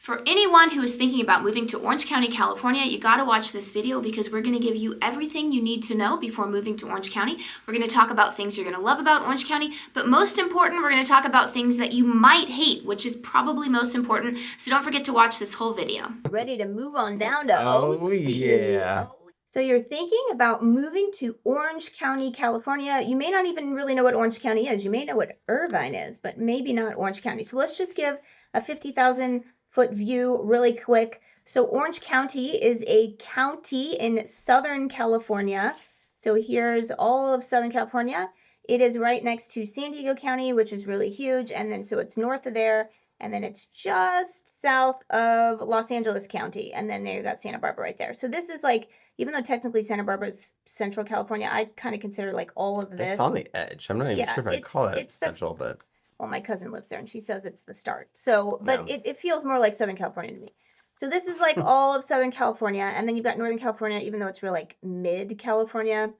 For anyone who is thinking about moving to Orange County, California, you got to watch this video because we're going to give you everything you need to know before moving to Orange County. We're going to talk about things you're going to love about Orange County, but most important, we're going to talk about things that you might hate, which is probably most important. So don't forget to watch this whole video. Ready to move on down to Oh, yeah. So you're thinking about moving to Orange County, California. You may not even really know what Orange County is. You may know what Irvine is, but maybe not Orange County. So let's just give a 50,000 foot view really quick. So Orange County is a county in Southern California. So here's all of Southern California. It is right next to San Diego County, which is really huge. And then so it's north of there. And then it's just south of Los Angeles County. And then there you got Santa Barbara right there. So this is like, even though technically Santa Barbara is Central California, I kind of consider like all of this. It's on the edge. I'm not even sure if I call it Central, but. Well, my cousin lives there and she says it's the start. So, but yeah. it feels more like Southern California to me. So this is like all of Southern California. And then you've got Northern California, even though it's real like mid-California.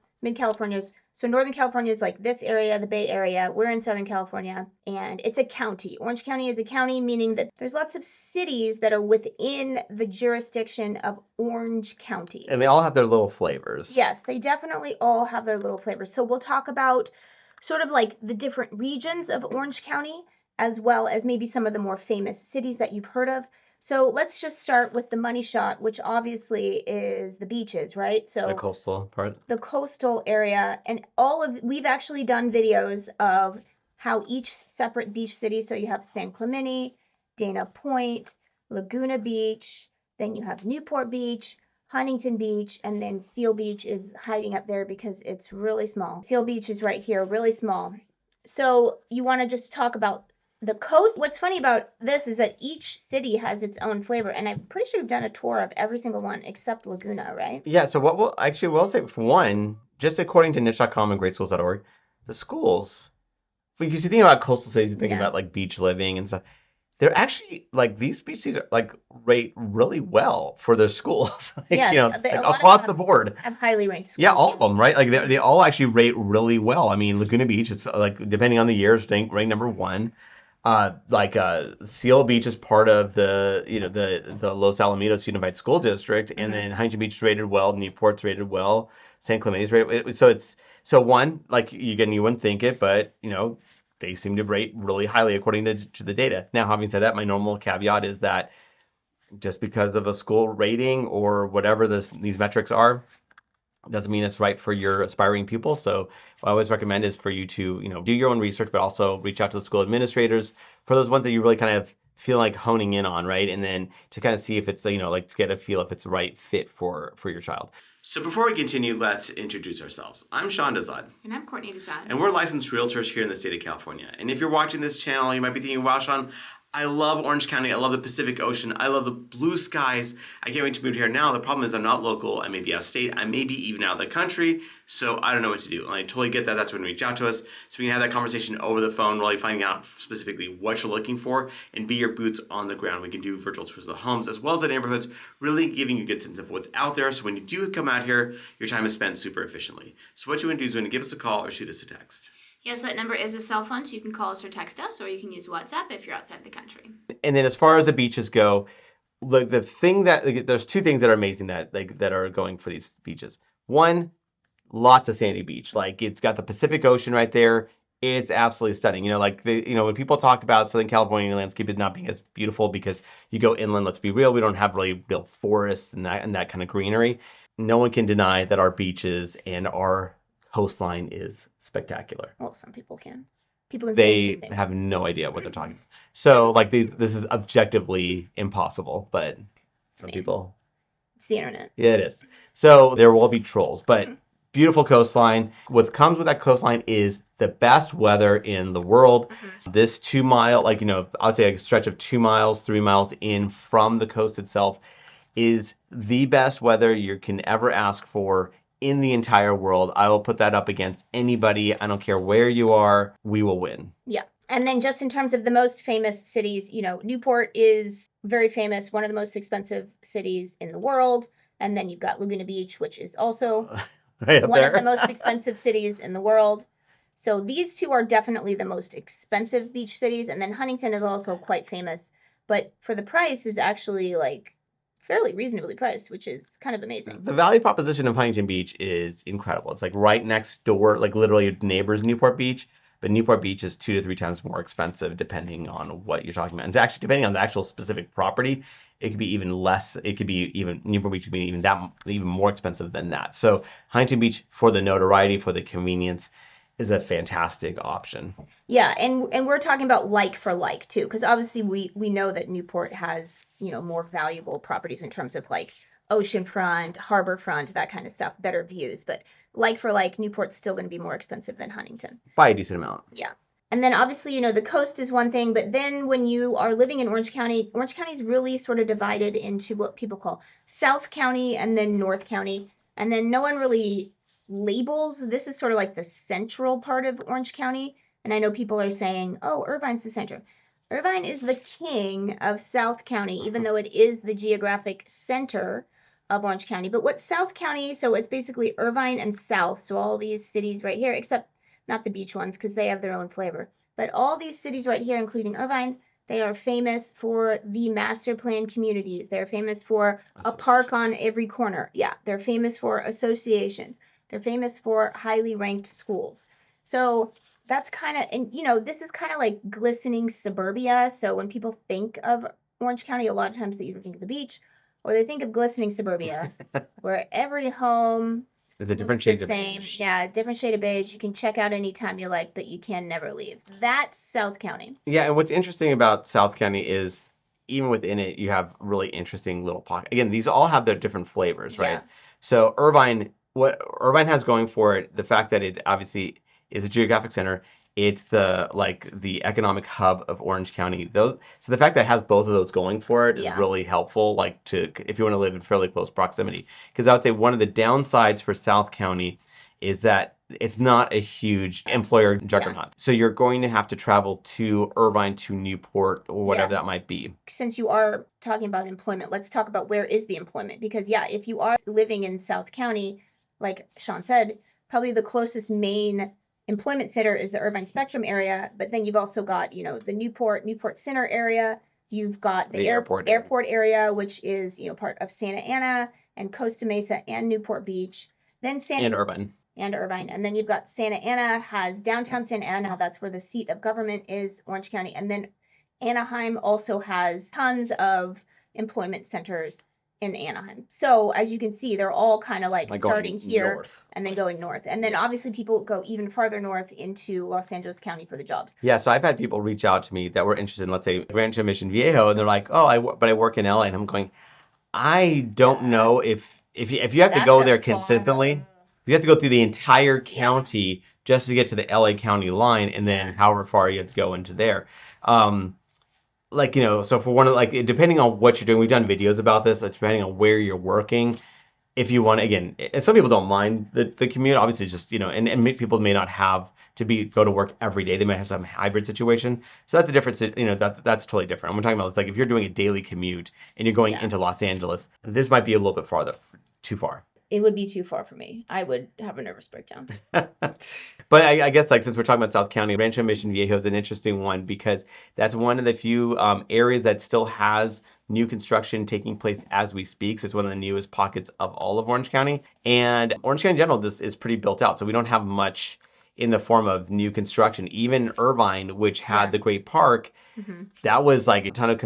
So Northern California is like this area, the Bay Area. We're in Southern California, and it's a county. Orange County is a county, meaning that there's lots of cities that are within the jurisdiction of Orange County. And they all have their little flavors. Yes, they definitely all have their little flavors. So we'll talk about sort of like the different regions of Orange County, as well as maybe some of the more famous cities that you've heard of. So let's just start with the money shot, which obviously is the beaches, right? So the coastal part. The coastal area, and we've actually done videos of how each separate beach city, so you have San Clemente, Dana Point, Laguna Beach, then you have Newport Beach, Huntington Beach, and then Seal Beach is hiding up there because it's really small. Seal Beach is right here, really small. So you want to just talk about the coast. What's funny about this is that each city has its own flavor, and I'm pretty sure we've done a tour of every single one except Laguna, right? Yeah, so what we'll say, for one, just according to niche.com and greatschools.org, the schools, because you think about coastal cities, you think about like beach living and stuff. They're actually, like, these beach cities are, like, rate really well for their schools. Across the board. Have highly ranked schools. Yeah, all of them, right? Like, they all actually rate really well. I mean, Laguna Beach, it's like, depending on the year, it's ranked number one. Seal Beach is part of the Los Alamitos Unified School District, and then Huntington Beach is rated well, Newport's rated well, San Clemente's rated. So one, like, you wouldn't think it, but they seem to rate really highly according to the data. Now, having said that, my normal caveat is that just because of a school rating or whatever these metrics are, doesn't mean it's right for your aspiring pupil. So what I always recommend is for you to, do your own research, but also reach out to the school administrators for those ones that you really kind of feel like honing in on, right? And then to kind of see if it's, like to get a feel if it's the right fit for your child. So before we continue, let's introduce ourselves. I'm Sean Dazad. And I'm Courtney Dazad. And we're licensed realtors here in the state of California. And if you're watching this channel, you might be thinking, wow, Sean, I love Orange County. I love the Pacific Ocean. I love the blue skies. I can't wait to move here now. The problem is I'm not local. I may be out of state. I may be even out of the country. So I don't know what to do. And I totally get that. That's when you reach out to us. So we can have that conversation over the phone, really finding out specifically what you're looking for and be your boots on the ground. We can do virtual tours of the homes as well as the neighborhoods, really giving you a good sense of what's out there. So when you do come out here, your time is spent super efficiently. So what you want to do is you want to give us a call or shoot us a text. Yes, that number is a cell phone, so you can call us or text us, or you can use WhatsApp if you're outside the country. And then as far as the beaches go, there's two things that are amazing that are going for these beaches. One, lots of sandy beach. Like, it's got the Pacific Ocean right there. It's absolutely stunning. When people talk about Southern California landscape as not being as beautiful because you go inland, let's be real, we don't have really real forests and that kind of greenery. No one can deny that our beaches and our coastline is spectacular. Well, some people can. People can they have no idea what they're talking about. So, like, this is objectively impossible, but some people. It's the internet. Yeah, it is. So there will be trolls, but beautiful coastline. What comes with that coastline is the best weather in the world. This 2 mile, I would say a stretch of 2 miles, 3 miles in from the coast itself is the best weather you can ever ask for in the entire world. I will put that up against anybody. I don't care where you are. We will win. Yeah. And then just in terms of the most famous cities, Newport is very famous, one of the most expensive cities in the world. And then you've got Laguna Beach, which is also one of the most expensive cities in the world. So these two are definitely the most expensive beach cities. And then Huntington is also quite famous but for the price is actually like fairly reasonably priced, which is kind of amazing. The value proposition of Huntington Beach is incredible. It's like right next door, like literally neighbors Newport Beach, but Newport Beach is 2 to 3 times more expensive depending on what you're talking about. And actually, depending on the actual specific property, it could be even less. It could be even Newport Beach could be even more expensive than that. So Huntington Beach, for the notoriety, for the convenience, is a fantastic option. Yeah, and we're talking about like for like too, because obviously we know that Newport has, more valuable properties in terms of like oceanfront, harborfront, that kind of stuff, better views. But like for like, Newport's still going to be more expensive than Huntington. By a decent amount. Yeah. And then obviously, the coast is one thing, but then when you are living in Orange County is really sort of divided into what people call South County and then North County. And then no one really labels. This is sort of like the central part of Orange County. And I know people are saying, oh, Irvine's the center. Irvine is the king of South County, even though it is the geographic center of Orange County. But what South County, so it's basically Irvine and South. So all these cities right here, except not the beach ones because they have their own flavor. But all these cities right here, including Irvine, they are famous for the master plan communities. They're famous for a park on every corner. Yeah, they're famous for associations. They're famous for highly ranked schools. So that's kind of, and this is kind of like glistening suburbia. So when people think of Orange County, a lot of times they either think of the beach or they think of glistening suburbia, where every home is a different looks shade the of same. beige. Yeah, different shade of beige. You can check out anytime you like, but you can never leave. That's South County. Yeah, and what's interesting about South County is even within it, you have really interesting little pockets. Again, these all have their different flavors, right? Yeah. So Irvine, what Irvine has going for it, the fact that it obviously is a geographic center, it's the economic hub of Orange County. So the fact that it has both of those going for it is Yeah. really helpful, if you want to live in fairly close proximity. Because I would say one of the downsides for South County is that it's not a huge employer juggernaut. So you're going to have to travel to Irvine, to Newport, or whatever that might be. Since you are talking about employment, let's talk about where is the employment. Because if you are living in South County, like Sean said, probably the closest main employment center is the Irvine Spectrum area, but then you've also got, the Newport Center area. You've got the airport area, which is, part of Santa Ana and Costa Mesa and Newport Beach. Then Irvine. And Irvine. And then you've got Santa Ana has downtown Santa Ana. That's where the seat of government is, Orange County. And then Anaheim also has tons of employment centers in Anaheim. So as you can see, they're all kind of like starting here north. And then going north. And then obviously people go even farther north into Los Angeles County for the jobs. Yeah, so I've had people reach out to me that were interested in, let's say, Rancho Mission Viejo, and they're like, oh, I work in LA. And I'm going, I don't know if you have to go there consistently. You have to go through the entire county just to get to the LA County line, and then however far you have to go into there. So for one of depending on what you're doing, we've done videos about this, depending on where you're working. If you want, again, and some people don't mind the commute, obviously just, and people may not have to go to work every day. They might have some hybrid situation. So that's a difference, that's totally different. I'm talking about, it's like if you're doing a daily commute and you're going into Los Angeles, this might be a little bit too far. It would be too far for me. I would have a nervous breakdown. But I guess since we're talking about South County, Rancho Mission Viejo is an interesting one because that's one of the few areas that still has new construction taking place as we speak. So it's one of the newest pockets of all of Orange County. And Orange County in general just is pretty built out. So we don't have much in the form of new construction. Even Irvine, which had the great park, that was like a ton of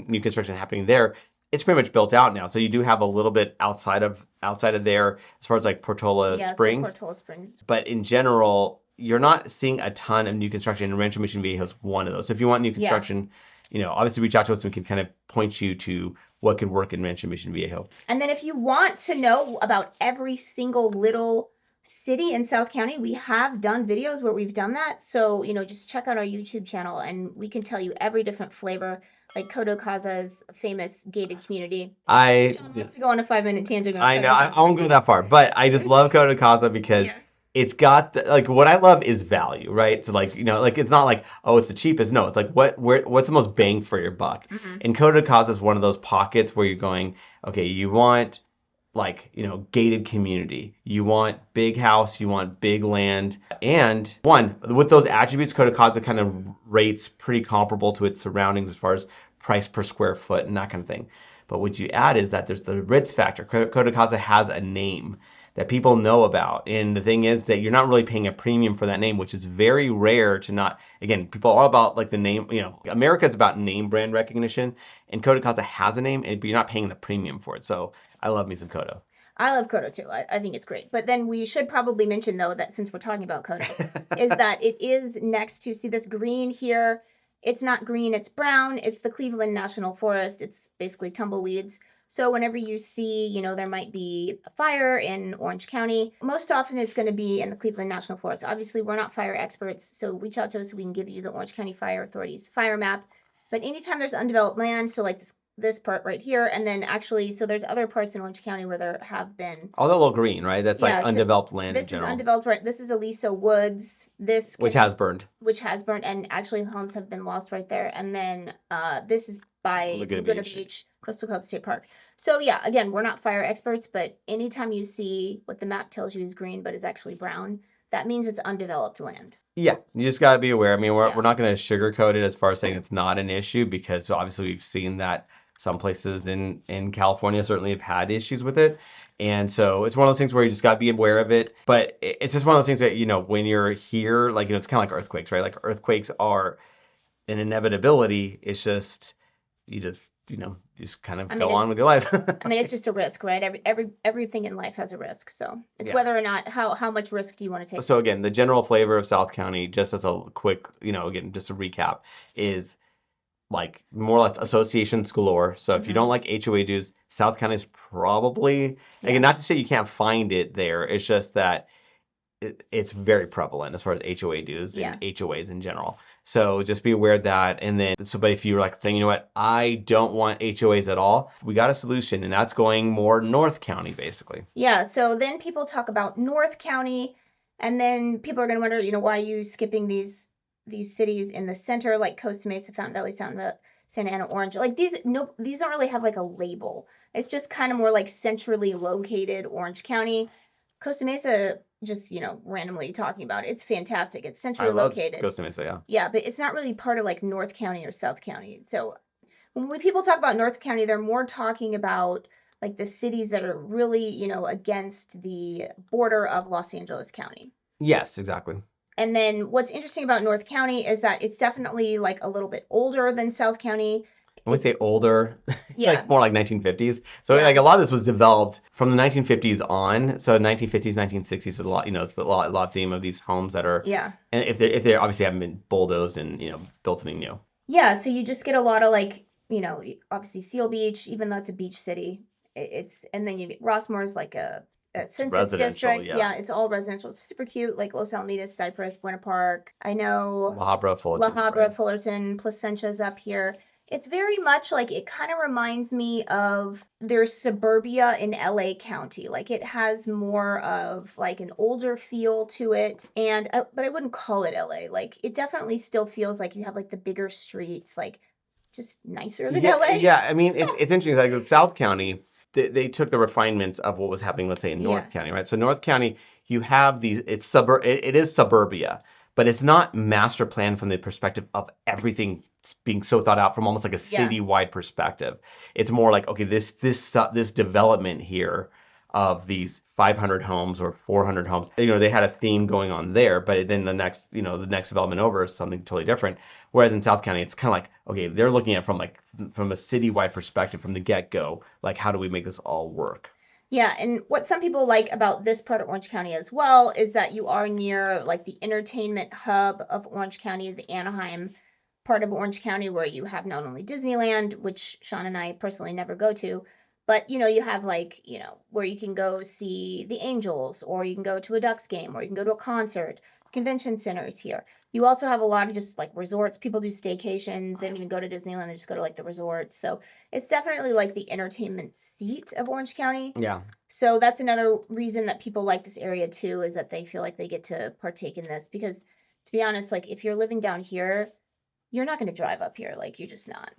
new construction happening there. It's pretty much built out now. So you do have a little bit outside of there as far as like Portola Springs. So Portola Springs. But in general, you're not seeing a ton of new construction, and Rancho Mission Viejo is one of those. So if you want new construction, obviously reach out to us and we can kind of point you to what could work in Rancho Mission Viejo. And then if you want to know about every single little city in South County, we have done videos where we've done that. So, just check out our YouTube channel and we can tell you every different flavor. Like Cotocaza's famous gated community. Sean wants to go on a 5-minute tangent. I know, I won't go that far, but I just love Cotocaza because it's got what I love is value, right? So it's not like, oh, it's the cheapest. No, it's like what's the most bang for your buck? And Cotocaza is one of those pockets where you're going, okay, you want gated community. You want big house, you want big land. And with those attributes, Cotocaza kind of rates pretty comparable to its surroundings as far as price per square foot and that kind of thing. But what you add is that there's the Ritz factor. Coda Casa has a name that people know about. And the thing is that you're not really paying a premium for that name, which is very rare to not. Again, people are all about like the name, America's about name brand recognition, and Coda Casa has a name, but you're not paying the premium for it. So I love me some Coda. I love Kodo too. I think it's great. But then we should probably mention, though, that since we're talking about Kodo, is that it is next to, see this green here? It's not green, it's brown. It's the Cleveland National Forest. It's basically tumbleweeds. So whenever you see, there might be a fire in Orange County, most often it's going to be in the Cleveland National Forest. Obviously, we're not fire experts, so reach out to us so we can give you the Orange County Fire Authority's fire map. But anytime there's undeveloped land, so like this part right here, and then actually, so there's other parts in Orange County where there have been. All that little green, right? That's like undeveloped land in general. This is undeveloped, right? This is Aliso Woods. Which has burned. Which has burned, and actually homes have been lost right there. And then this is by Laguna Beach, Crystal Cove State Park. So yeah, again, we're not fire experts, but anytime you see what the map tells you is green, but is actually brown, that means it's undeveloped land. Yeah, you just got to be aware. I mean, we're not going to sugarcoat it as far as saying it's not an issue, because obviously we've seen that some places in California certainly have had issues with it. And so it's one of those things where you just got to be aware of it. But it's just one of those things that, when you're here, like, it's kind of like earthquakes, right? Like earthquakes are an inevitability. It's just, you just kind of go on with your life. I mean, it's just a risk, right? Everything in life has a risk. So it's whether or not, how much risk do you want to take? So again, the general flavor of South County, just as a quick, again, just a recap, is like more or less associations galore. So if you don't like HOA dues, South County is probably, again, not to say you can't find it there. It's just that it's very prevalent as far as HOA dues and HOAs in general. So just be aware of that. And then, but if you're like saying, you know what, I don't want HOAs at all, we got a solution, and that's going more North County, basically. Yeah. So then people talk about North County, and then people are going to wonder, why are you skipping these cities in the center, like Costa Mesa, Fountain Valley, Santa Ana, Orange? Like these don't really have like a label. It's just kind of more like centrally located Orange County. Costa Mesa, just, randomly talking about it, it's fantastic. It's centrally located. Costa Mesa, yeah. Yeah, but it's not really part of like North County or South County. So when people talk about North County, they're more talking about like the cities that are really, against the border of Los Angeles County. Yes, exactly. And then what's interesting about North County is that it's definitely like a little bit older than South County. When we say older, it's like more like 1950s. So like a lot of this was developed from the 1950s on. So 1950s, 1960s, a lot, it's a lot theme of these homes that are, and if they obviously haven't been bulldozed and, built something new. Yeah. So you just get a lot of like, obviously Seal Beach, even though it's a beach city, and then you get Rossmore's like a census district. Yeah, it's all residential. It's super cute, like Los Alamitos, Cypress, Buena Park. I know La Habra, Fullerton, Placenta's up here. It's very much like, it kind of reminds me of there's suburbia in LA County. Like it has more of like an older feel to it. But I wouldn't call it LA. Like it definitely still feels like you have like the bigger streets, like just nicer than LA. Yeah, I mean, it's interesting. Like with South County, they took the refinements of what was happening, let's say, in North County, right? So North County, you have these, it is suburbia, but it's not master planned from the perspective of everything being so thought out from almost like a citywide perspective. It's more like, okay, this development here of these 500 homes or 400 homes, they had a theme going on there, but then the next development over is something totally different. Whereas in South County, it's kind of like, okay, they're looking at from a citywide perspective from the get-go, like how do we make this all work? Yeah, and what some people like about this part of Orange County as well is that you are near like the entertainment hub of Orange County, the Anaheim part of Orange County, where you have not only Disneyland, which Sean and I personally never go to, but you have like, where you can go see the Angels, or you can go to a Ducks game, or you can go to a concert. Convention centers here. You also have a lot of just like resorts. People do staycations. They don't even go to Disneyland. They just go to like the resorts. So it's definitely like the entertainment seat of Orange County. Yeah. So that's another reason that people like this area too, is that they feel like they get to partake in this. Because to be honest, like if you're living down here, you're not going to drive up here. Like you're just not.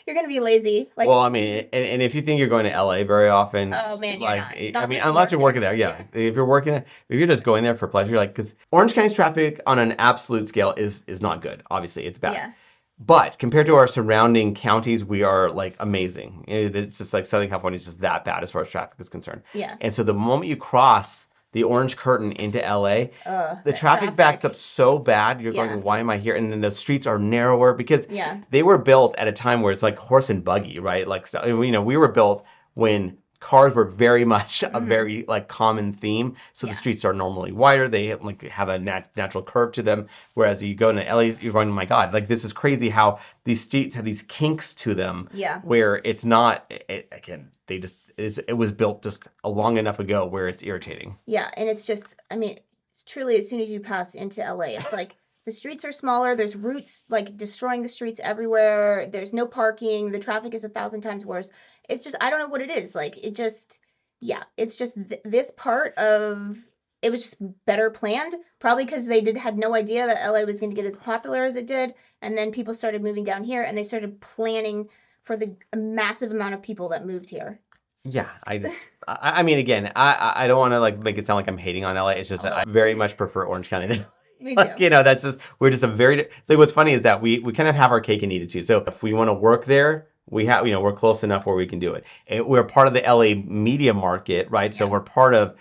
You're gonna be lazy. Like, well, I mean, and if you think you're going to LA very often, oh man, like, you're not. I mean, unless you're working there, If you're working, if you're just going there for pleasure, like, because Orange County's traffic on an absolute scale is not good. Obviously, it's bad. Yeah. But compared to our surrounding counties, we are like amazing. It's just like Southern California is just that bad as far as traffic is concerned. Yeah. And so the moment you cross the orange curtain into LA, the that traffic backs up so bad. You're Yeah. going, why am I here? And then the streets are narrower because Yeah. they were built at a time where it's like horse and buggy, right? Like, so, you know, we were built when cars were very much a very like common theme. So Yeah. the streets are normally wider. They like have a natural curve to them. Whereas you go into LA, you're going, oh my God, like this is crazy how these streets have these kinks to them. Yeah. Where it's not, again, it was built just long enough ago where it's irritating. Yeah, and it's just, I mean, it's truly as soon as you pass into LA, it's like the streets are smaller. There's routes like destroying the streets everywhere. There's no parking. The traffic is 1,000 times worse. It's just, I don't know what it is. Like, it just, yeah, it's just this part of it was just better planned. Probably because they had no idea that LA was going to get as popular as it did. And then people started moving down here and they started planning for the massive amount of people that moved here. Yeah, I mean, again, I don't want to like make it sound like I'm hating on LA. It's just that I very much prefer Orange County. Me too. Like, you know, we're just a very, so what's funny is that we kind of have our cake and eat it too. So if we want to work there, we have, you know, we're close enough where we can do it. And we're part of the LA media market, right? So Yeah. we're part of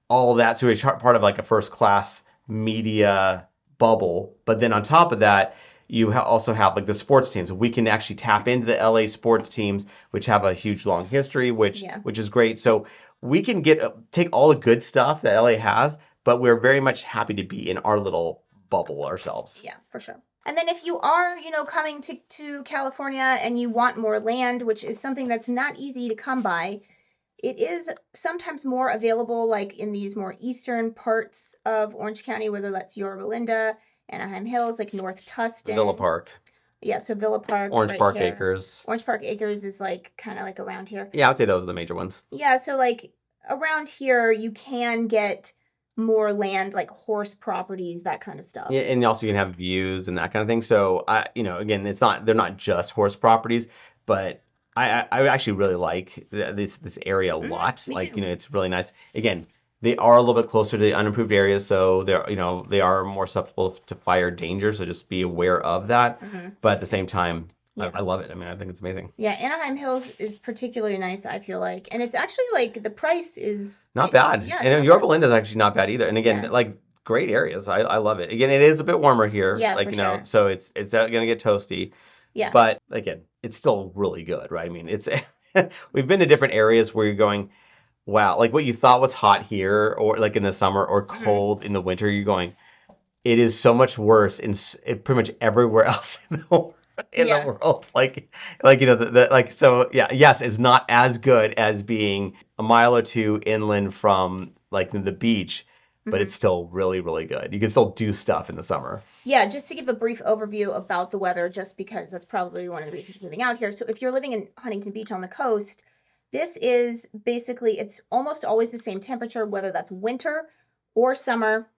all that. So we're part of like a first class media bubble. But then on top of that, you also have like the sports teams. We can actually tap into the LA sports teams, which have a huge long history, which is great. So we can take all the good stuff that LA has, but we're very much happy to be in our little bubble ourselves. Yeah, for sure. And then if you are, you know, coming to California and you want more land, which is something that's not easy to come by, it is sometimes more available like in these more eastern parts of Orange County, whether that's Yorba Linda, Anaheim Hills, like North Tustin. Villa Park. Yeah, so Villa Park. Orange right Park here. Acres. Orange Park Acres is like kind of like around here. Yeah, I'd say those are the major ones. Yeah, so like around here you can get more land, like horse properties, that kind of stuff. Yeah, and also you can have views and that kind of thing. So you know, again, they're not just horse properties, but I actually really like this area a lot. Me Like, too. you know, it's really nice. Again, they are a little bit closer to the unimproved areas, so they are more susceptible to fire danger. So just be aware of that. But at the same time, Yeah. I love it. I mean, I think it's amazing. Yeah, Anaheim Hills is particularly nice, I feel like. And it's actually like the price is Not bad. Yeah, And it's not Yorba bad. Linda is actually not bad either. And again, Yeah. like great areas. I love it. Again, it is a bit warmer here. Yeah, like, for you know, sure. so it's gonna get toasty. Yeah. But again, it's still really good, right? I mean, it's we've been to different areas where you're going, wow, like what you thought was hot here or like in the summer or cold in the winter, you're going, it is so much worse in pretty much everywhere else in the world. In Yeah. the world, like you know, like so, yeah, yes, it's not as good as being a mile or two inland from like the beach, but it's still really, really good. You can still do stuff in the summer. Yeah, just to give a brief overview about the weather, just because that's probably one of the reasons you're moving out here. So if you're living in Huntington Beach on the coast, this is basically, it's almost always the same temperature, whether that's winter or summer.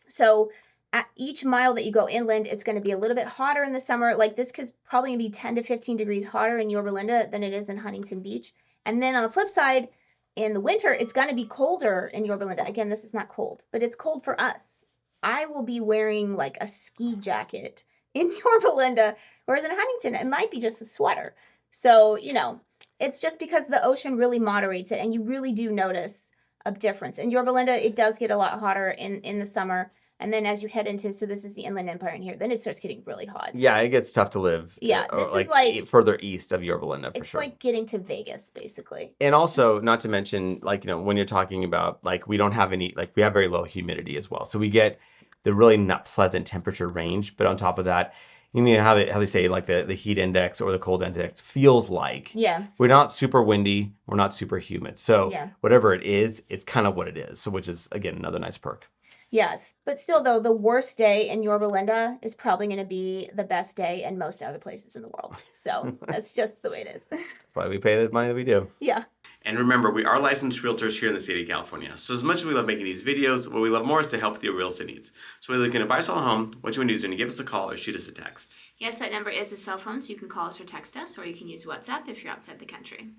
So at each mile that you go inland, it's going to be a little bit hotter in the summer. Like this could probably be 10 to 15 degrees hotter in Yorba Linda than it is in Huntington Beach. And then on the flip side, in the winter, it's going to be colder in Yorba Linda. Again, this is not cold, but it's cold for us. I will be wearing like a ski jacket in Yorba Linda, whereas in Huntington, it might be just a sweater. So, you know, it's just because the ocean really moderates it, and you really do notice a difference. In Yorba Linda, it does get a lot hotter in the summer. And then as you head into, so this is the Inland Empire in here, then it starts getting really hot. Yeah, it gets tough to live. Yeah, or, this is like further east of Yorba Linda for it's sure. like getting to Vegas, basically. And also, not to mention, like, you know, when you're talking about, like, we don't have any, like, we have very low humidity as well. So we get the really not pleasant temperature range. But on top of that, you know how they say, like, the heat index or the cold index feels like. Yeah. We're not super windy. We're not super humid. So Yeah. whatever it is, it's kind of what it is. So which is, again, another nice perk. Yes, but still though, the worst day in Yorba Linda is probably going to be the best day in most other places in the world. So that's just the way it is. That's why we pay the money that we do. Yeah. And remember, we are licensed realtors here in the state of California. So as much as we love making these videos, what we love more is to help with your real estate needs. So whether you can buy or sell a home, what you want to do is give us a call or shoot us a text. Yes, that number is a cell phone, so you can call us or text us, or you can use WhatsApp if you're outside the country.